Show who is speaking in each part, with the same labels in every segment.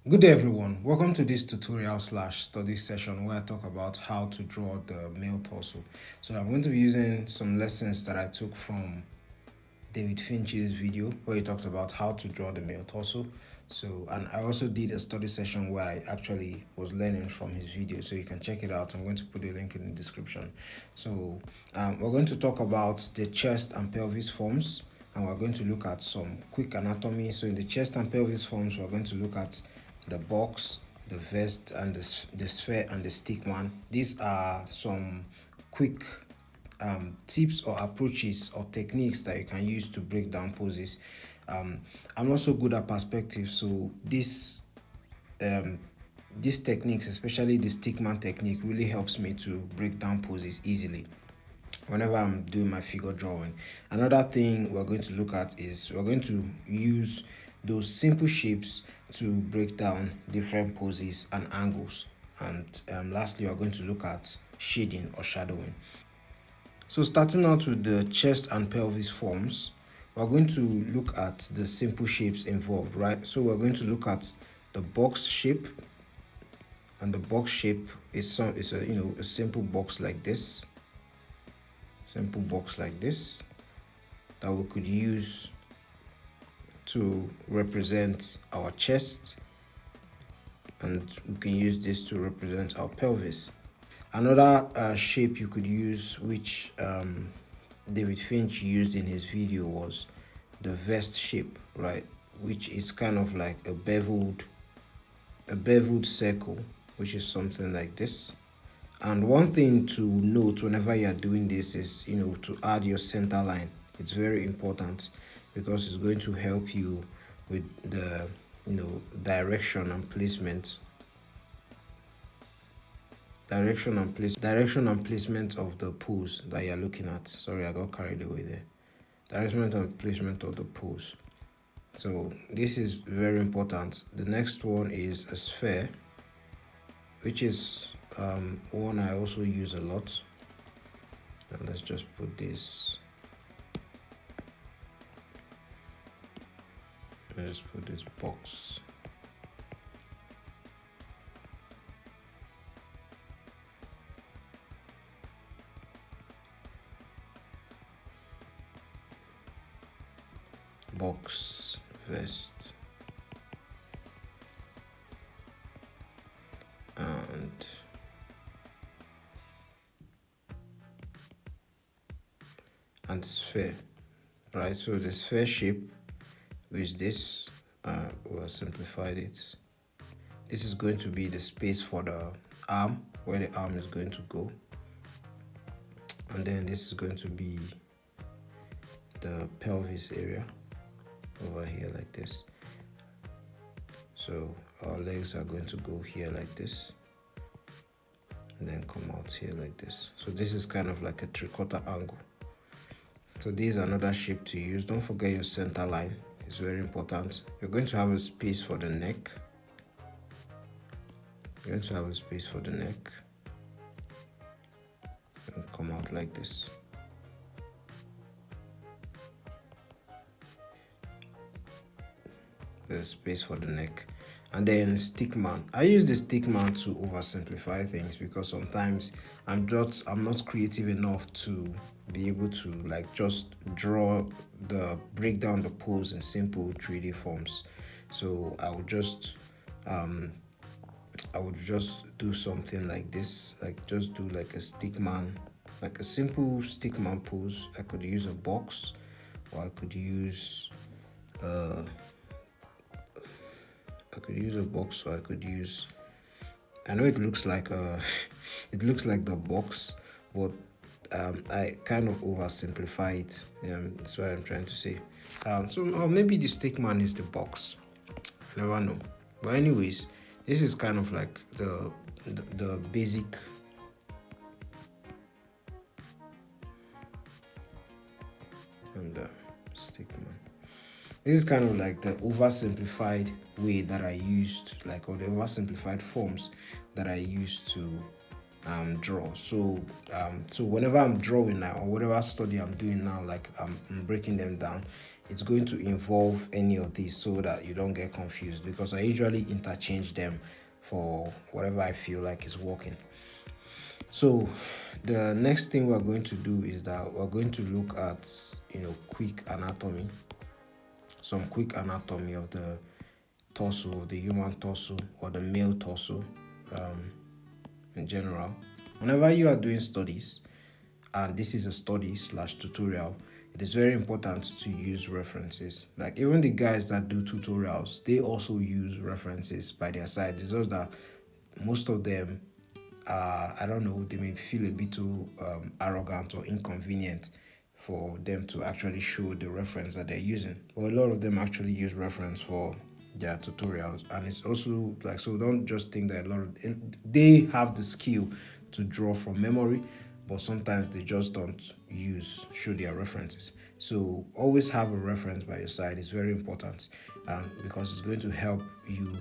Speaker 1: Good day everyone, welcome to this tutorial slash study session where I talk about how to draw the male torso. So I'm going to be using some lessons that I took from David Finch's video where he talked about how to draw the male torso. And I also did a study session where I actually was learning from his video, so you can check it out. I'm going to put a link in the description. We're going to talk about the chest and pelvis forms, and we're going to look at some quick anatomy. So in the chest and pelvis forms, we're going to look at the box, the vest, and the sphere and the stickman. These are some quick tips or approaches or techniques that you can use to break down poses. I'm also good at perspective, so these techniques, especially the stickman technique, really helps me to break down poses easily whenever I'm doing my figure drawing. Another thing we're going to look at is we're going to use those simple shapes to break down different poses and angles. And lastly, we're going to look at shading or shadowing. So starting out with the chest and pelvis forms, we're going to look at the simple shapes involved, right? So we're going to look at the box shape, and the box shape is a simple box like this, that we could use to represent our chest, and we can use this to represent our pelvis. Another shape you could use, which David Finch used in his video, was the vest shape, right? Which is kind of like a beveled circle, which is something like this. And one thing to note whenever you are doing this is, to add your center line. It's very important because it's going to help you with the, direction and placement of the pose that you're looking at. Sorry, I got carried away there. Direction and placement of the pose. So this is very important. The next one is a sphere, which is one I also use a lot. And let's just put this. Let's put this box. Box, vest, and sphere, right? So the sphere shape with this, we'll simplified it. This is going to be the space for the arm, where the arm is going to go, and then this is going to be the pelvis area over here like this. So our legs are going to go here like this and then come out here like this. So this is kind of like a 3/4 angle. So this is another shape to use. Don't forget your center line. It's very important. You're going to have a space for the neck. You're going to have a space for the neck and come out like this. There's space for the neck. And then stickman. I use the stickman to oversimplify things because sometimes I'm not creative enough to be able to just break down the pose in simple 3D forms. So I would just do something like this, just do like a stickman, like a simple stickman pose. I could use a box, or I could use a box, or I could use, I know it looks like it looks like the box, but I kind of oversimplify it. That's what I'm trying to say. Or maybe the stickman is the box. I never know. But anyways, this is kind of like the basic and the stickman. This is kind of like the oversimplified way that I used, or the oversimplified forms that I used to draw. So whenever I'm drawing now, or whatever study I'm doing now, I'm breaking them down, it's going to involve any of these so that you don't get confused, because I usually interchange them for whatever I feel like is working. So the next thing we're going to do is that we're going to look at quick anatomy, some quick anatomy of the torso, of the human torso or the male torso in general. Whenever you are doing studies, and this is a study slash tutorial, it is very important to use references. Like even the guys that do tutorials, they also use references by their side. It's just that most of them, I don't know, they may feel a bit too arrogant or inconvenient for them to actually show the reference that they're using. But a lot of them actually use reference for their tutorials, and it's also like, so don't just think that a lot of they have the skill to draw from memory, but sometimes they just don't show their references. So always have a reference by your side. It's very important, because it's going to help you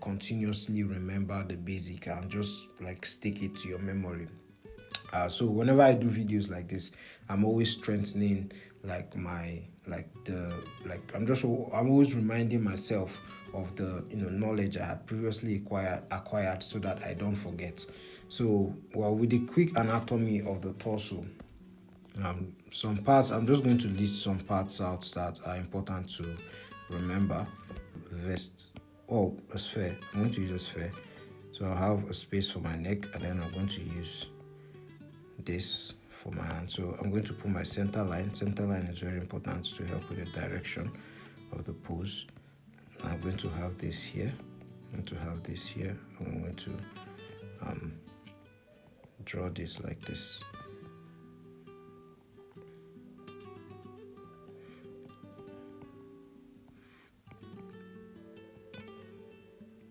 Speaker 1: continuously remember the basic and just like stick it to your memory. So whenever I do videos like this, I'm always strengthening like I'm always reminding myself of the knowledge I had previously acquired so that I don't forget. So with the quick anatomy of the torso, some parts, I'm just going to list some parts out that are important to remember. Vest, a sphere. I'm going to use a sphere. So I'll have a space for my neck, and then I'm going to use this for my hand. So I'm going to put my center line. Center line is very important to help with the direction of the pose. I'm going to have this here. I'm going to have this here. I'm going to draw this like this.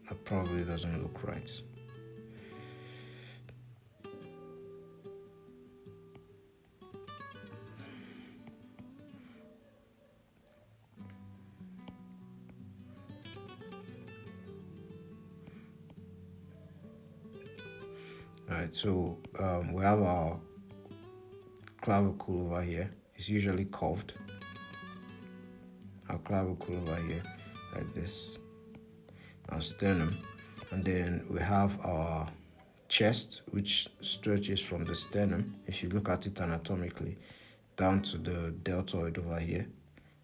Speaker 1: That probably doesn't look right. Alright, so we have our clavicle over here. It's usually curved. Our clavicle over here, like this. Our sternum, and then we have our chest, which stretches from the sternum, if you look at it anatomically, down to the deltoid over here.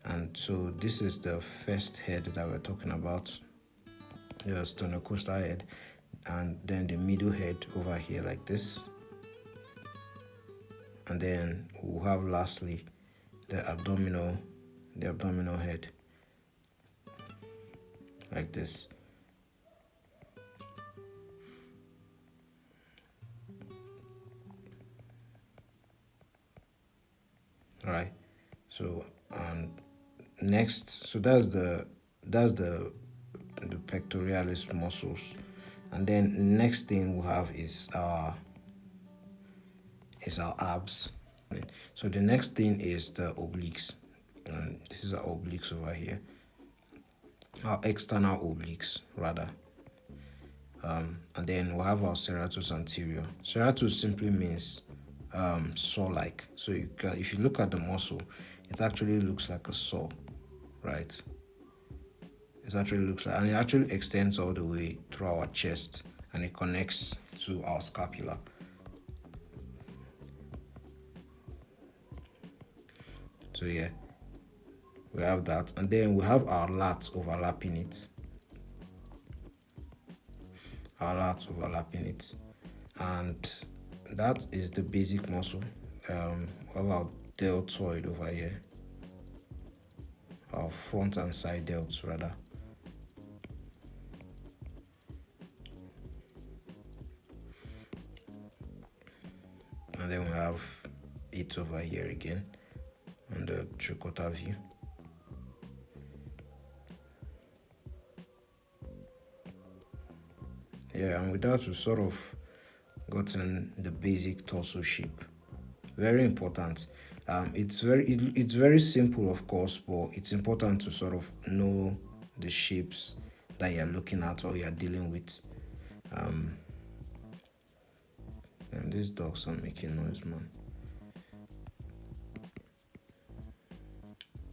Speaker 1: And so this is the first head that we're talking about, the sternocostal head, and then the middle head over here like this. And then we'll have lastly the abdominal head like this. All right, so next, so that's the pectoralis muscles, and then next thing we'll have is our abs. So the next thing is the obliques, and this is our obliques over here, our external obliques rather. And then we'll have our serratus anterior. Serratus simply means saw-like. So if you look at the muscle, it actually looks like a saw, right? It actually looks like, and it actually extends all the way through our chest, and it connects to our scapula. So yeah, we have that, and then we have our lats overlapping it. And that is the basic muscle. We have our deltoid over here, our front and side delts rather. And then we have it over here again on the tricorder view. Yeah, and with that, we've sort of gotten the basic torso shape. Very important. It's very simple, of course, but it's important to sort of know the shapes that you're looking at or you're dealing with. And these dogs are making noise, man.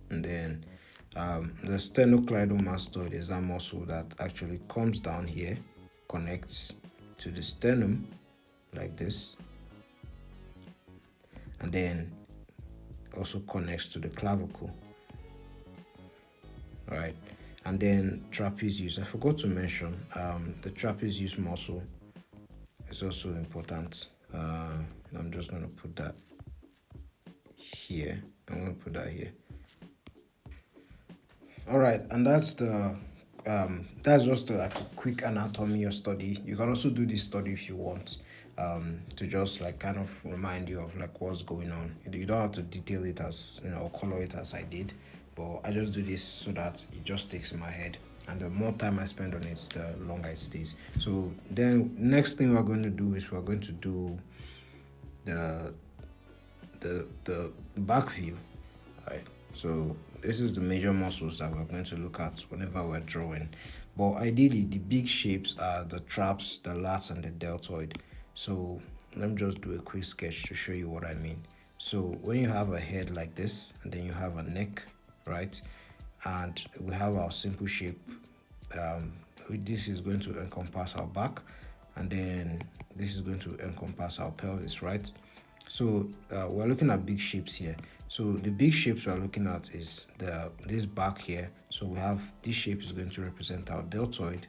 Speaker 1: And then The sternocleidomastoid is that muscle that actually comes down here, connects to the sternum like this, and then also connects to the clavicle. All right, and then trapezius. I forgot to mention the trapezius muscle is also important. I'm just going to put that here. I'm going to put that here. All right, and that's just like a quick anatomy or study. You can also do this study if you want, to just like kind of remind you of like what's going on. You don't have to detail it as, or color it as I did, but I just do this so that it just sticks in my head. And the more time I spend on it, the longer it stays. So then next thing we're going to do is we're going to do the back view. Right, so this is the major muscles that we're going to look at whenever we're drawing, but ideally the big shapes are the traps, the lats, and the deltoid. So let me just do a quick sketch to show you what I mean. So when you have a head like this, and then you have a neck, right, and we have our simple shape, this is going to encompass our back, and then this is going to encompass our pelvis, right? So we're looking at big shapes here. So the big shapes we're looking at is this back here. So we have this shape is going to represent our deltoid,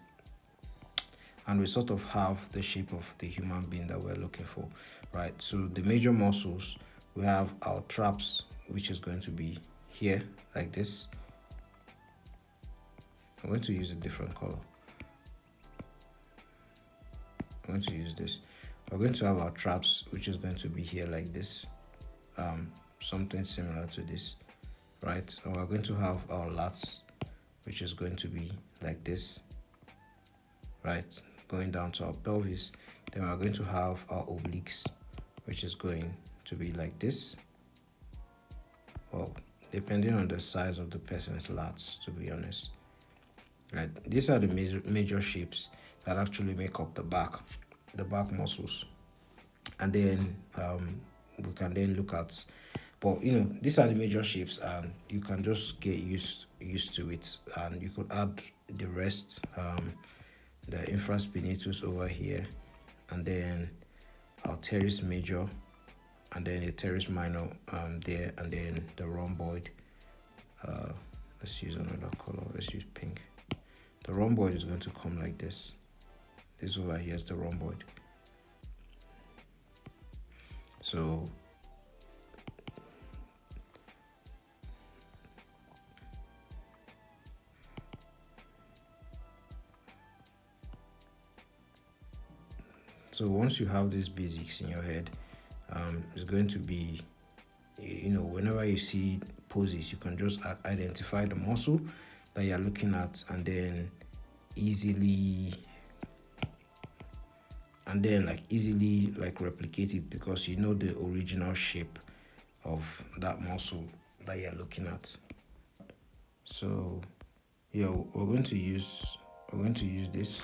Speaker 1: and we sort of have the shape of the human being that we're looking for, right? So the major muscles, we have our traps, which is going to be here like this. I'm going to use a different color. I'm going to use this. We're going to have our traps, which is going to be here like this, something similar to this, right? And we're going to have our lats, which is going to be like this, right, going down to our pelvis. Then we're going to have our obliques, which is going to be like this. Well, depending on the size of the person's lats, to be honest. Right, these are the major shapes that actually make up the back muscles. And then we can then look at, but these are the major shapes, and you can just get used to it, and you could add the rest, the infraspinatus over here, and then our teres major, and then the teres minor there, and then the rhomboid. Let's use another color. Let's use pink. The rhomboid is going to come like this. This over here is the rhomboid. So once you have these basics in your head, it's going to be, whenever you see poses, you can just identify the muscle that you're looking at, and then easily replicate it, because you know the original shape of that muscle that you're looking at. So yeah, we're going to use this.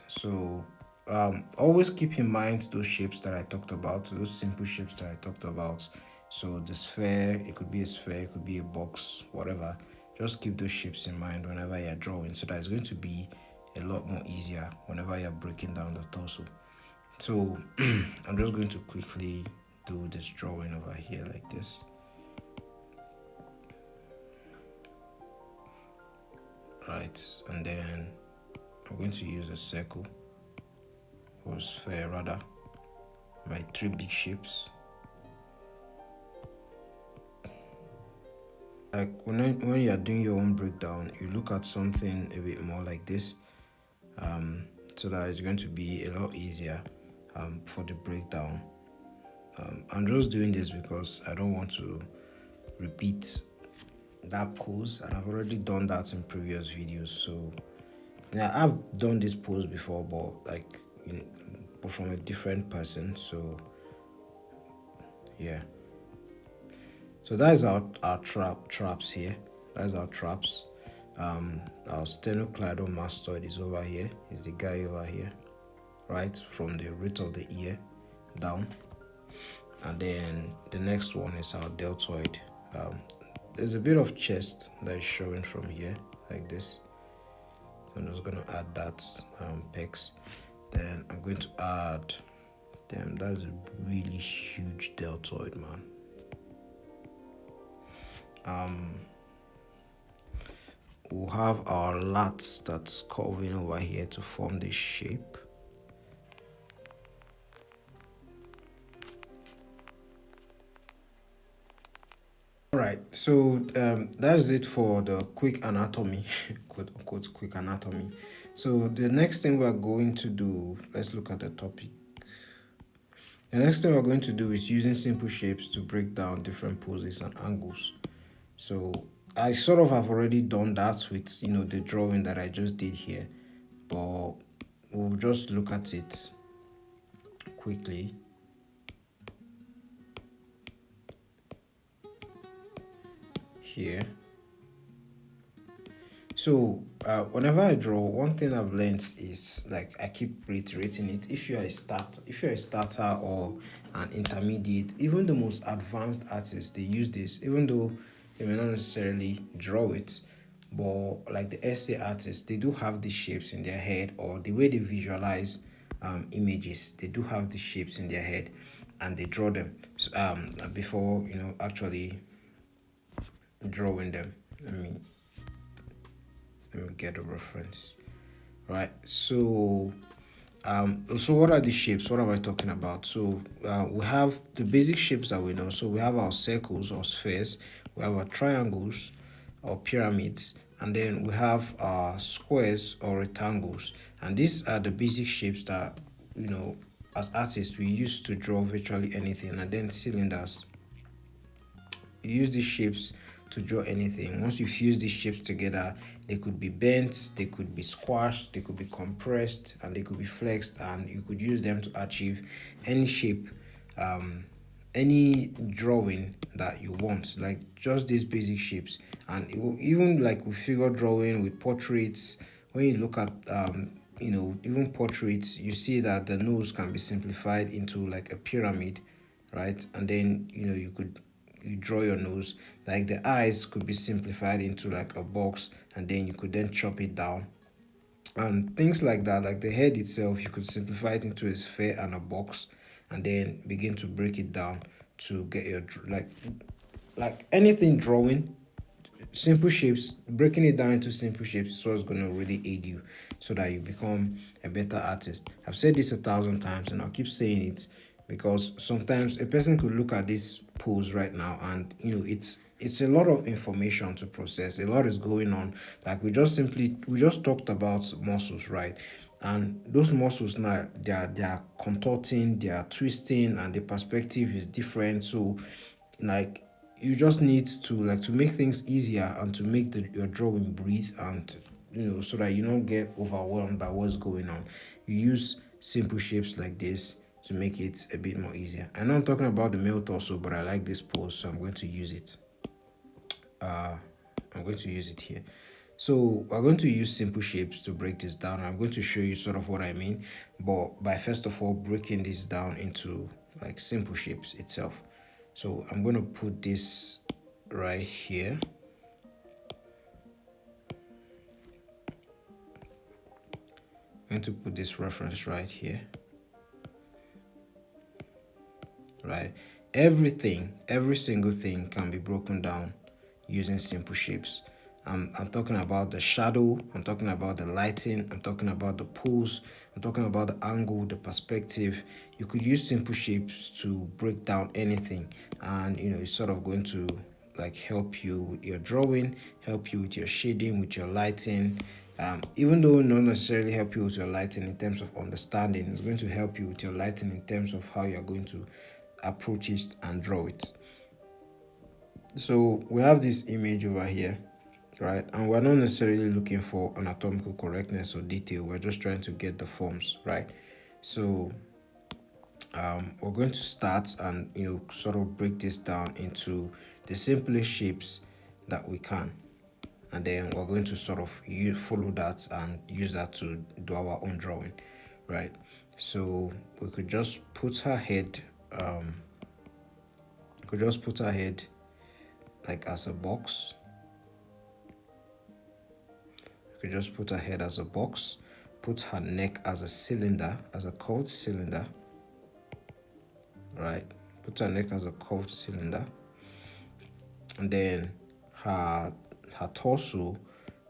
Speaker 1: So always keep in mind those shapes that I talked about, those simple shapes that I talked about. So the sphere, it could be a sphere, it could be a box, whatever. Just keep those shapes in mind whenever you're drawing, so that it's going to be a lot more easier whenever you're breaking down the torso. So I'm just going to quickly do this drawing over here like this. Right, and then I'm going to use a circle, or sphere rather, my three big shapes. Like when you're doing your own breakdown, you look at something a bit more like this, so that it's going to be a lot easier for the breakdown. I'm just doing this because I don't want to repeat that pose, and I've already done that in previous videos. So yeah, I've done this pose before, but but from a different person. So yeah, so that is our traps here. That's our traps. Our sternocleidomastoid is over here, is the guy over here, right, from the root of the ear down. And then the next one is our deltoid, there's a bit of chest that is showing from here like this. So I'm just going to add that pecs. Then I'm going to add, damn, that's a really huge deltoid, man. We'll have our lats that's curving over here to form this shape. Alright, so that's it for the quick anatomy, quote unquote quick anatomy. So the next thing we're going to do, let's look at the topic. The next thing we're going to do is using simple shapes to break down different poses and angles. So I sort of have already done that with the drawing that I just did here, but we'll just look at it quickly. Here. So whenever I draw, one thing I've learned is, like, I keep reiterating it. If you're a starter or an intermediate, even the most advanced artists, they use this, even though they may not necessarily draw it. But like the essay artists, they do have these shapes in their head, or the way they visualize images, they do have these shapes in their head, and they draw them before actually drawing them. Let me get a reference. Right, so what are the shapes? What am I talking about? So we have the basic shapes that we know. So we have our circles or spheres, we have our triangles or pyramids, and then we have our squares or rectangles. And these are the basic shapes that as artists we use to draw virtually anything. And then cylinders, you use these shapes to draw anything. Once you fuse these shapes together, they could be bent, they could be squashed, they could be compressed, and they could be flexed, and you could use them to achieve any shape, any drawing that you want, like just these basic shapes. And even like with figure drawing, with portraits, when you look at even portraits, you see that the nose can be simplified into like a pyramid, right? And then you draw your nose, like the eyes could be simplified into like a box, and then you could then chop it down, and things like that. Like the head itself, you could simplify it into a sphere and a box, and then begin to break it down to get your like anything drawing. Simple shapes, breaking it down into simple shapes is what's going to really aid you so that you become a better artist. I've said this 1,000 times and I'll keep saying it, because sometimes a person could look at this pose right now and it's a lot of information to process. A lot is going on. Like we just talked about muscles, right? And those muscles now, they are contorting, they are twisting, and the perspective is different. So like you just need to make things easier and to make your drawing breathe, and so that you don't get overwhelmed by what's going on. You use simple shapes like this to make it a bit more easier. I know I'm talking about the male torso, but I like this pose, so I'm going to use it. I'm going to use it here. So we're going to use simple shapes to break this down. I'm going to show you sort of what I mean, but by first of all breaking this down into like simple shapes itself. So I'm going to put this right here. I'm going to put this reference right here. Right, every single thing can be broken down using simple shapes. I'm talking about the shadow, I'm talking about the lighting, I'm talking about the pose, I'm talking about the angle, the perspective. You could use simple shapes to break down anything, and it's sort of going to like help you with your drawing, help you with your shading, with your lighting. Even though not necessarily help you with your lighting in terms of understanding, it's going to help you with your lighting in terms of how you're going to approach it and draw it. So we have this image over here, right? And we're not necessarily looking for anatomical correctness or detail. We're just trying to get the forms right. So we're going to start and sort of break this down into the simplest shapes that we can, and then we're going to sort of follow that and use that to do our own drawing, right? So we could just put her head like as a box. You could just put her head as a box, put her neck as a cylinder, as a curved cylinder, right? Put her neck as a curved cylinder, and then her torso,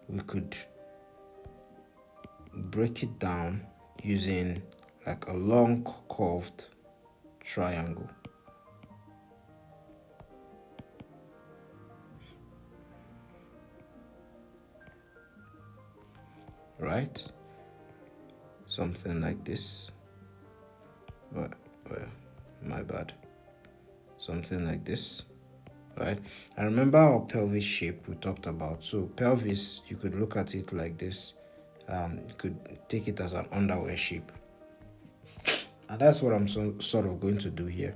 Speaker 1: we could break it down using like a long curved triangle. Right? Something like this. Well, my bad. Something like this. Right? I remember our pelvis shape we talked about. So pelvis, you could look at it like this. You could take it as an underwear shape. And that's what I'm sort of going to do here.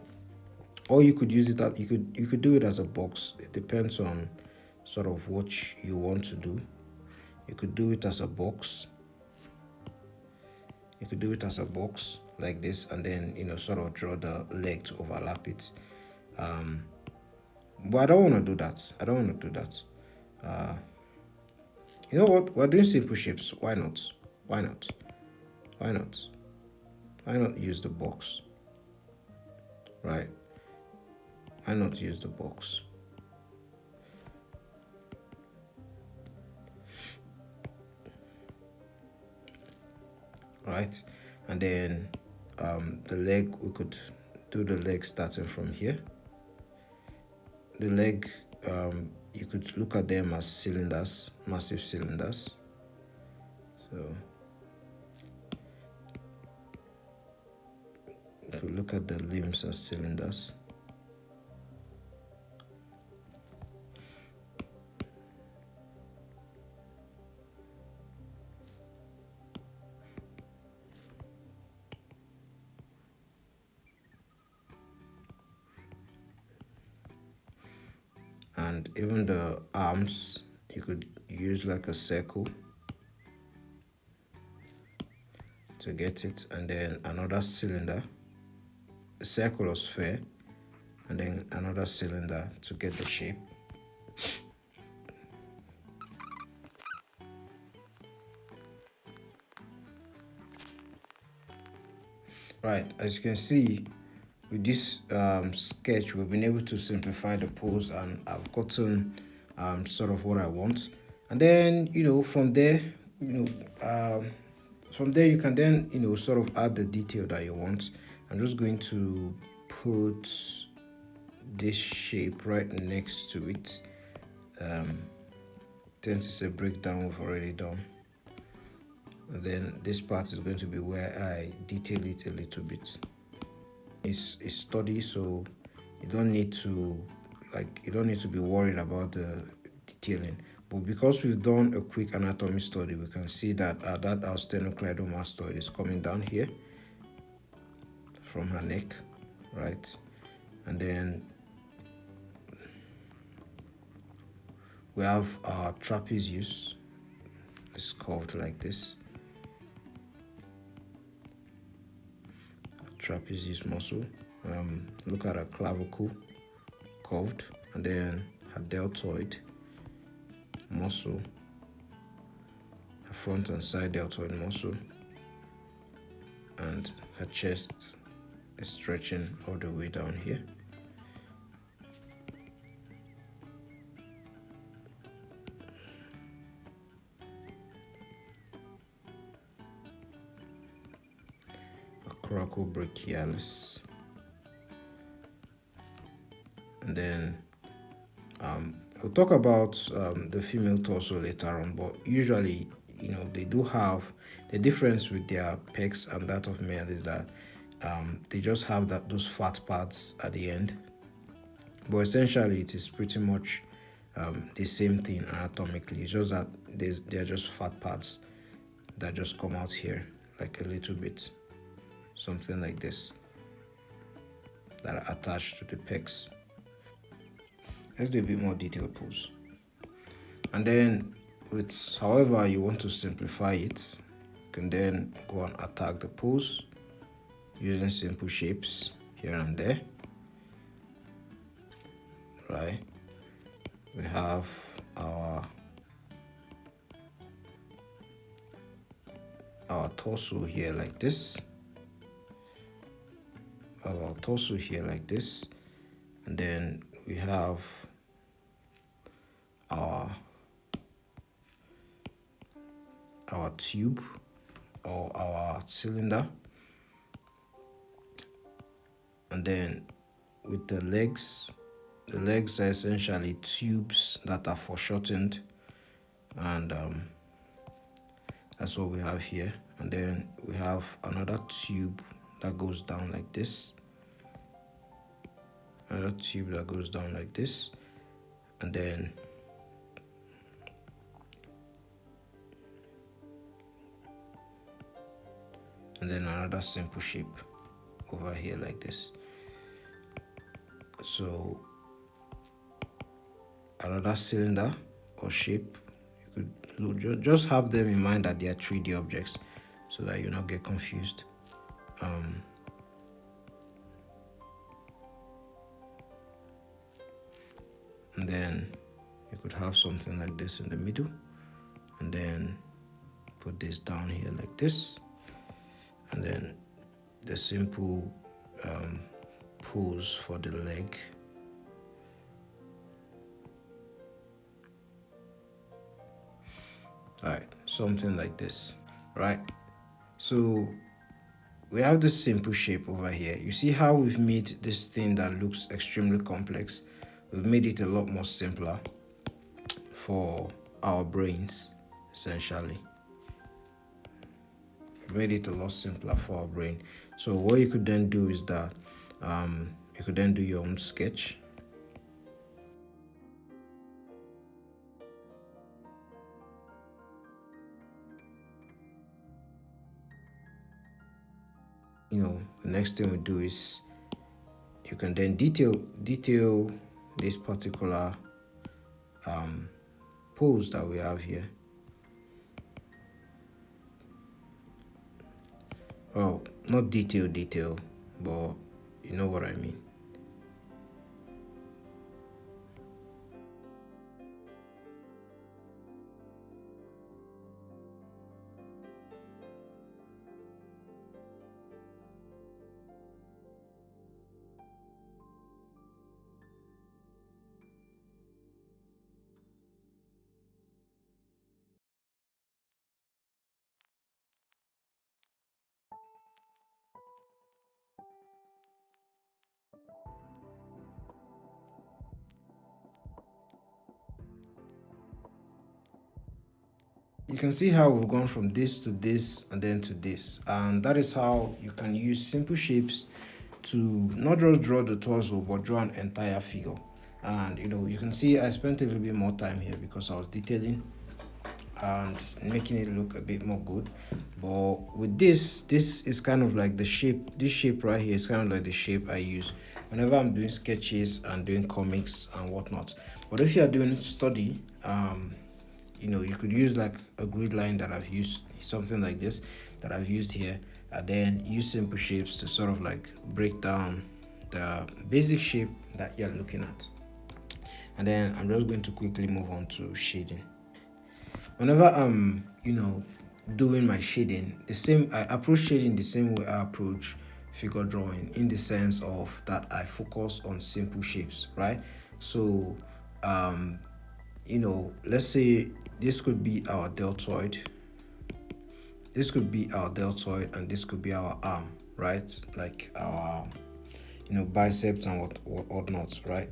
Speaker 1: Or you could use it as, you could do it as a box. It depends on sort of what you want to do. You could do it as a box. You could do it as a box like this, and then sort of draw the leg to overlap it. But I don't want to do that. I don't want to do that. You know what? We're doing simple shapes. Why not? Why not? Why not? Why not use the box? Right? Why not use the box? Right? And then the leg, we could do the leg starting from here. The leg, you could look at them as cylinders, massive cylinders. So if we look at the limbs as cylinders, and even the arms, you could use like a circle to get it, and then another cylinder, a circle or sphere, and then another cylinder to get the shape. Right, as you can see, with this sketch, we've been able to simplify the pose, and I've gotten sort of what I want. And then from there, from there you can then sort of add the detail that you want. I'm just going to put this shape right next to it. Since it's a breakdown we've already done. And then this part is going to be where I detail it a little bit. It's a study, so you don't need to be worried about the detailing. But because we've done a quick anatomy study, we can see that that our sternocleidomastoid is coming down here from her neck, right? And then we have our trapezius. It's curved like this. Trapezius muscle. Look at her clavicle, curved, and then her deltoid muscle, her front and side deltoid muscle, and her chest is stretching all the way down here. Coracobrachialis. And then we'll talk about the female torso later on, but usually they do have the difference with their pecs and that of male is that they just have those fat parts at the end, but essentially it is pretty much the same thing anatomically. It's just that they're just fat parts that just come out here like a little bit, something like this, that are attached to the pecs. Let's do a bit more detailed pose. And then with however you want to simplify it, you can then go and attack the pose using simple shapes here and there, right? we have our torso here like this, our torso here like this, and then we have our tube or our cylinder, and then with the legs are essentially tubes that are foreshortened, and that's what we have here. And then we have another tube that goes down like this, another tube that goes down like this, and then another simple shape over here like this. So another cylinder or shape, you could just have them in mind that they are 3D objects so that you not get confused. And then you could have something like this in the middle, and then put this down here like this, and then the simple pose for the leg. Alright, something like this, right? So we have this simple shape over here. You see how we've made this thing that looks extremely complex, we've made it a lot more simpler for our brains, essentially. We've made it a lot simpler for our brain. So what you could then do is that you could then do your own sketch. The next thing we do is you can then detail this particular pose that we have here. Well, not detail, but you know what I mean. You can see how we've gone from this to this and then to this, and that is how you can use simple shapes to not just draw the torso but draw an entire figure. And you can see I spent a little bit more time here because I was detailing and making it look a bit more good. But with this is kind of like the shape. This shape right here is kind of like the shape I use whenever I'm doing sketches and doing comics and whatnot. But if you are doing study, you could use like a grid line that I've used, something like this that I've used here, and then use simple shapes to sort of like break down the basic shape that you're looking at. And then I'm just going to quickly move on to shading. Whenever I'm doing my shading, I approach shading the same way I approach figure drawing, in the sense of that I focus on simple shapes, right? So let's say this could be our deltoid, and this could be our arm, right? Like our biceps and whatnot, right?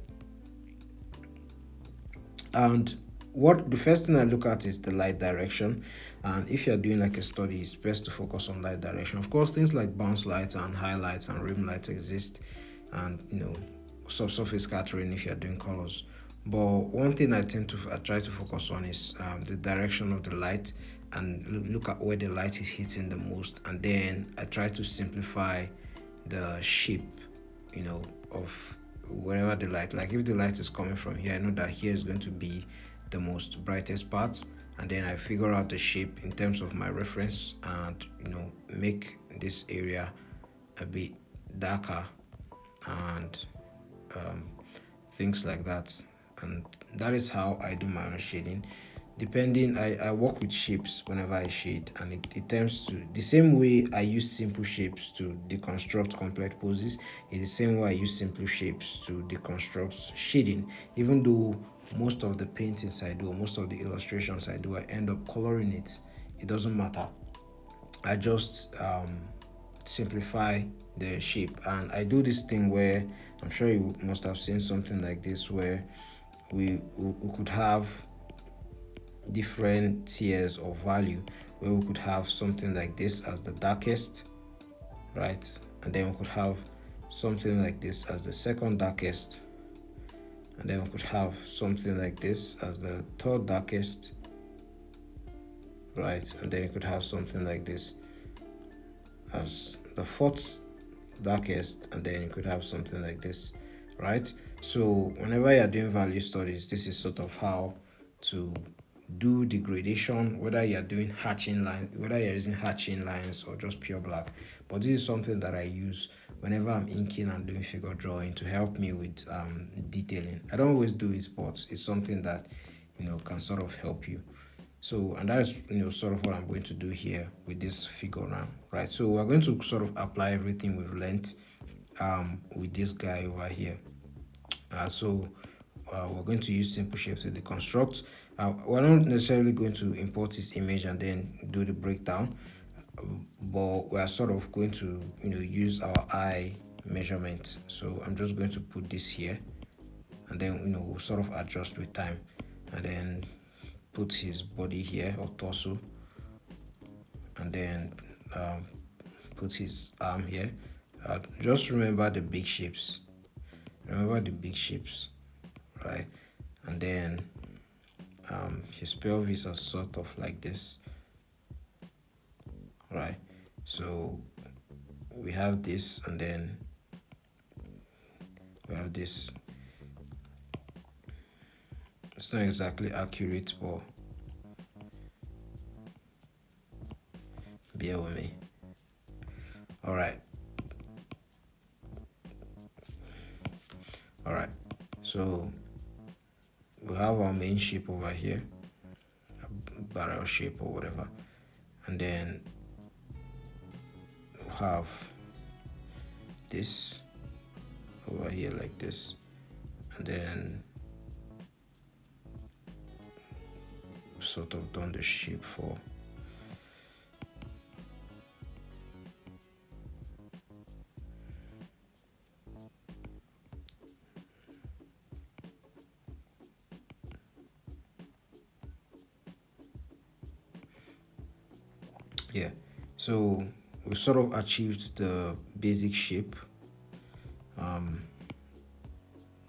Speaker 1: And the first thing I look at is the light direction. And if you're doing like a study, it's best to focus on light direction. Of course, things like bounce lights and highlights and rim lights exist, and subsurface scattering if you're doing colors. But one thing I try to focus on is the direction of the light, and look at where the light is hitting the most, and then I try to simplify the shape of wherever the light, like if the light is coming from here, I know that here is going to be the most brightest part, and then I figure out the shape in terms of my reference, and make this area a bit darker, and things like that, and that is how I do my own shading. Depending, I work with shapes whenever I shade, and it tends to the same way I use simple shapes to deconstruct complex poses is the same way I use simple shapes to deconstruct shading. Even though most of the paintings I do, most of the illustrations I do, I end up coloring it. It doesn't matter. I just simplify the shape, and I do this thing where I'm sure you must have seen something like this, where we could have different tiers of value, where we could have something like this as the darkest, right? And then we could have something like this as the second darkest, and then we could have something like this as the third darkest, right? And then you could have something like this as the fourth darkest, and then you could have something like this, right? So whenever you're doing value studies, this is sort of how to do the gradation, whether you're doing hatching line, whether you're using hatching lines or just pure black. But this is something that I use whenever I'm inking and doing figure drawing to help me with detailing. I don't always do it, but it's something that can sort of help you. So, and that is sort of what I'm going to do here with this figure now, right? So we're going to sort of apply everything with length with this guy over here. We're going to use simple shapes to deconstruct. We're not necessarily going to import this image and then do the breakdown, but we're sort of going to use our eye measurement. So I'm just going to put this here, and then we'll sort of adjust with time, and then put his body here or torso, and then put his arm here. Just remember the big shapes. Right? And then his pelvis is sort of like this, right? So we have this, and then we have this. It's not exactly accurate, but bear with me. All right. So we have our main shape over here, a barrel shape or whatever, and then we'll have this over here like this, and then sort of done the shape for yeah. So we sort of achieved the basic shape.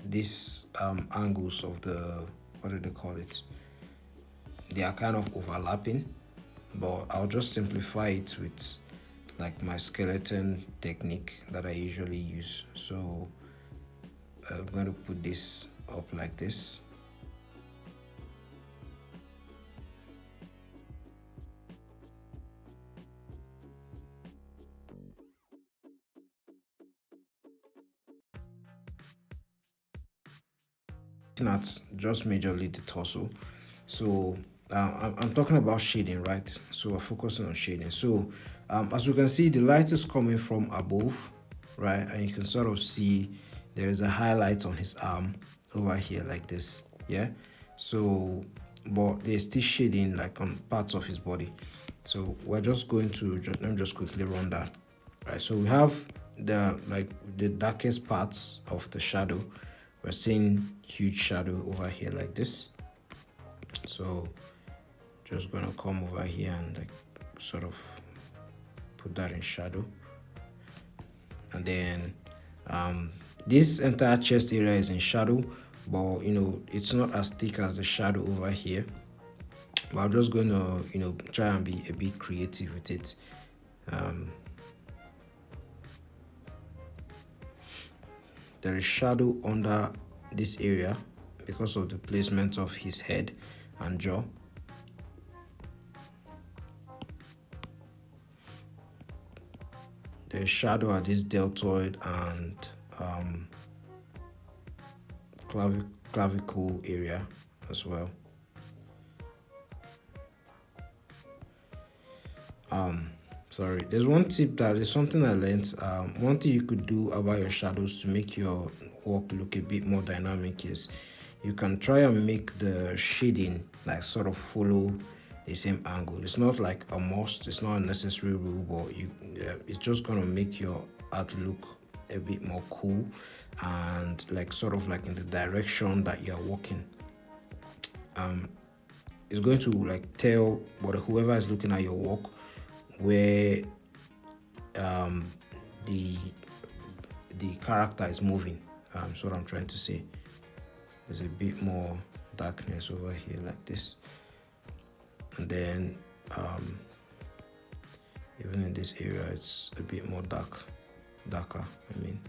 Speaker 1: These angles of the, what do they call it, they are kind of overlapping, but I'll just simplify it with like my skeleton technique that I usually use. So I'm going to put this up like this. At just majorly the torso. So I'm talking about shading, right? So we're focusing on shading. So as you can see, the light is coming from above, right? And you can sort of see there is a highlight on his arm over here like this, yeah? So but there's still shading like on parts of his body. So we're just going to let me just quickly run that, right? So we have the darkest parts of the shadow. We're seeing huge shadow over here like this. So just gonna come over here and like sort of put that in shadow, and then this entire chest area is in shadow, but it's not as thick as the shadow over here. But I'm just going to try and be a bit creative with it. There is shadow under this area because of the placement of his head and jaw. There's shadow at this deltoid and clavicle area as well. Sorry, there's one tip that is something I learned. One thing you could do about your shadows to make your work look a bit more dynamic is you can try and make the shading like sort of follow the same angle. It's not like a must, it's not a necessary rule, but it's just gonna make your art look a bit more cool and like sort of like in the direction that you're walking. It's going to like tell whoever is looking at your work where the character is moving. So what I'm trying to say, there's a bit more darkness over here like this, and then even in this area it's a bit more darker, I mean.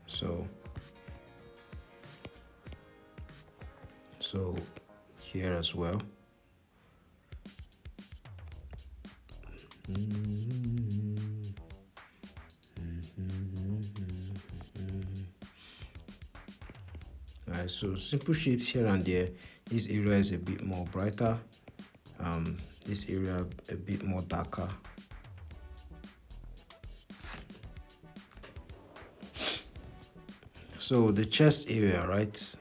Speaker 1: So here as well. Alright, so simple shapes here and there. This area is a bit more brighter, this area a bit more darker. So the chest area, right,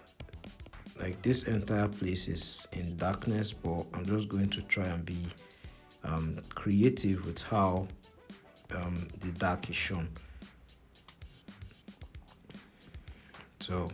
Speaker 1: like this entire place is in darkness, but I'm just going to try and be creative with how the dark is shown. So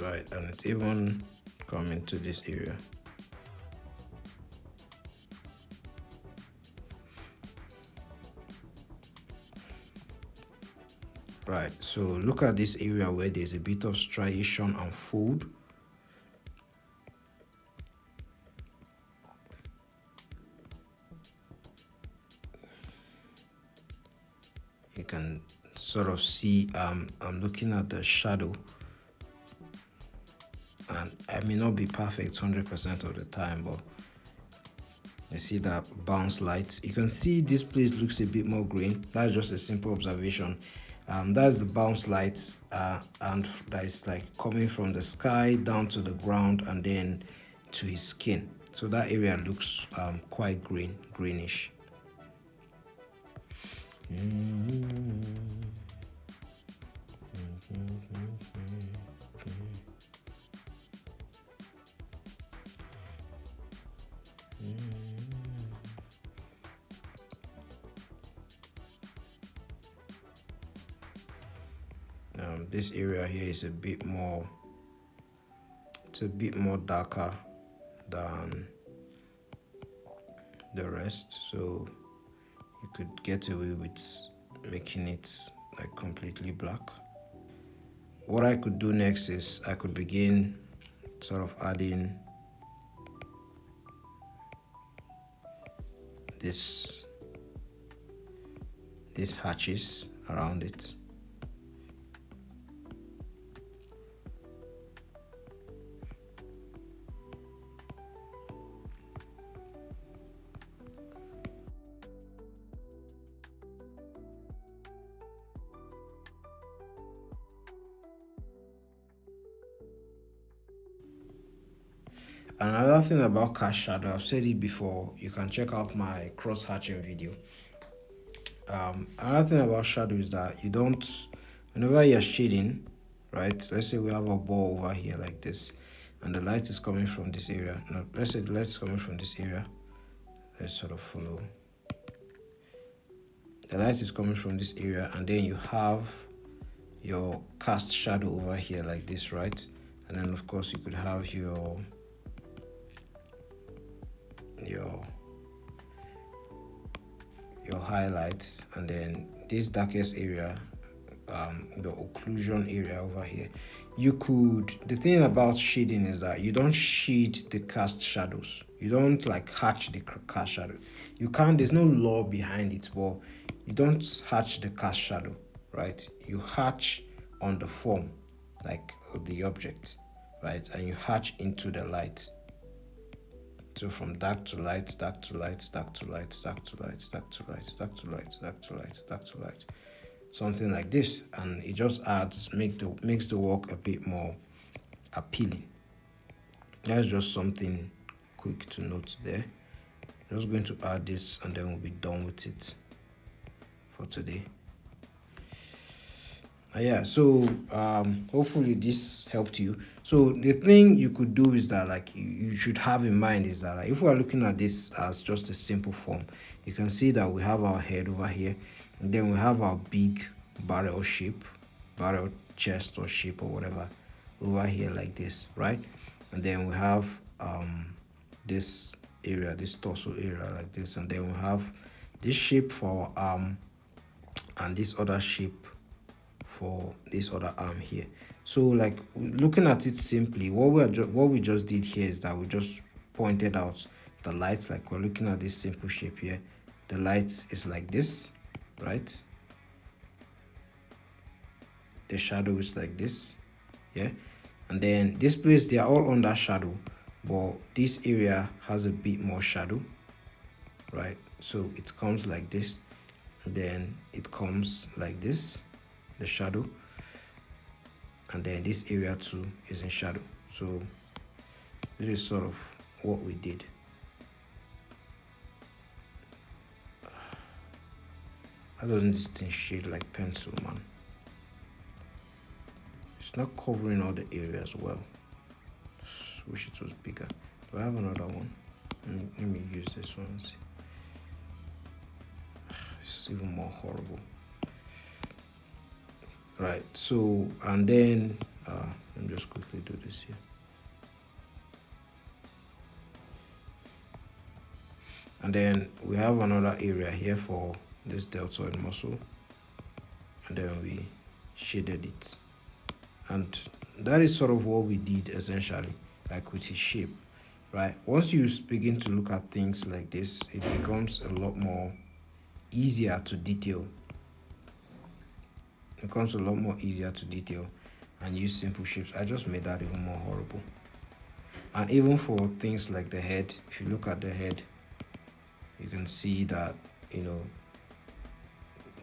Speaker 1: right, and it's even coming to this area. Right, so look at this area where there's a bit of striation and fold. You can sort of see I'm looking at the shadow, and I may not be perfect 100% of the time, but I see that bounce light. You can see this place looks a bit more green. That's just a simple observation. That's the bounce light, and that is like coming from the sky down to the ground and then to his skin. So that area looks quite greenish. This area here is a bit more darker than the rest, so you could get away with making it like completely black. What I could do next is I could begin sort of adding these hatches around it. Another thing about cast shadow, I've said it before, you can check out my cross hatching video. Another thing about shadow is that you don't, whenever you're shading, right, let's say we have a ball over here like this and the light is coming from this area. Now let's say the light is coming from this area. Let's sort of follow. The light is coming from this area, and then you have your cast shadow over here like this, right? And then of course you could have your highlights, and then this darkest area the occlusion area over here. You could, the thing about shading is that you don't shade the cast shadows. You don't like hatch the cast shadow. You can't, there's no law behind it, but you don't hatch the cast shadow, right? You hatch on the form, like the object, right? And you hatch into the light. So from dark to light, dark to light, dark to light, dark to light, dark to light, dark to light, dark to light, dark to light, something like this, and it just makes the work a bit more appealing. That's just something quick to note there. Just going to add this, and then we'll be done with it for today. Yeah, so hopefully this helped you. So the thing you could do is that, like, you should have in mind is that, like, if we are looking at this as just a simple form, you can see that we have our head over here, and then we have our big barrel shape, barrel chest or shape or whatever over here like this, right? And then we have this area, this torso area like this, and then we have this shape for our arm and this other shape for this other arm here. So, like, looking at it simply, what we just did here is that we just pointed out the light. Like, we're looking at this simple shape here, the light is like this, right? The shadow is like this, yeah. And then this place, they are all under shadow, but this area has a bit more shadow, right? So it comes like this, then it comes like this, the shadow, and then this area too is in shadow. So this is sort of what we did. How doesn't this thing shade like pencil, man? It's not covering all the areas well. Wish it was bigger. Do I have another one? Let me use this one and see. It's even more horrible. Right, so, and then let me just quickly do this here. And then we have another area here for this deltoid muscle, and then we shaded it. And that is sort of what we did essentially, like with his shape, right? Once you begin to look at things like this, it becomes a lot more easier to detail. It becomes a lot more easier to detail and use simple shapes. I just made that even more horrible. And even for things like the head, if you look at the head, you can see that, you know,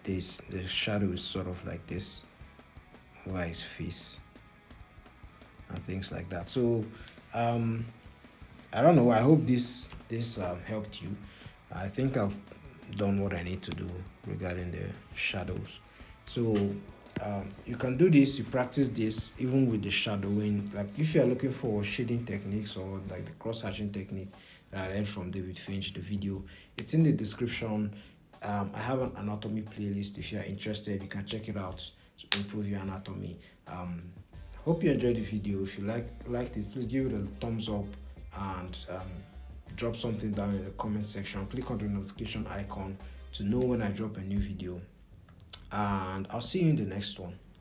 Speaker 1: the shadow is sort of like this over his face and things like that. So I don't know, I hope this helped you. I think I've done what I need to do regarding the shadows. So you can do this, you practice this even with the shadowing. Like, if you are looking for shading techniques or like the cross hatching technique that I learned from David Finch, the video, it's in the description. I have an anatomy playlist. If you are interested, you can check it out to improve your anatomy. Hope you enjoyed the video. If you liked it, please give it a thumbs up and drop something down in the comment section. Click on the notification icon to know when I drop a new video, and I'll see you in the next one.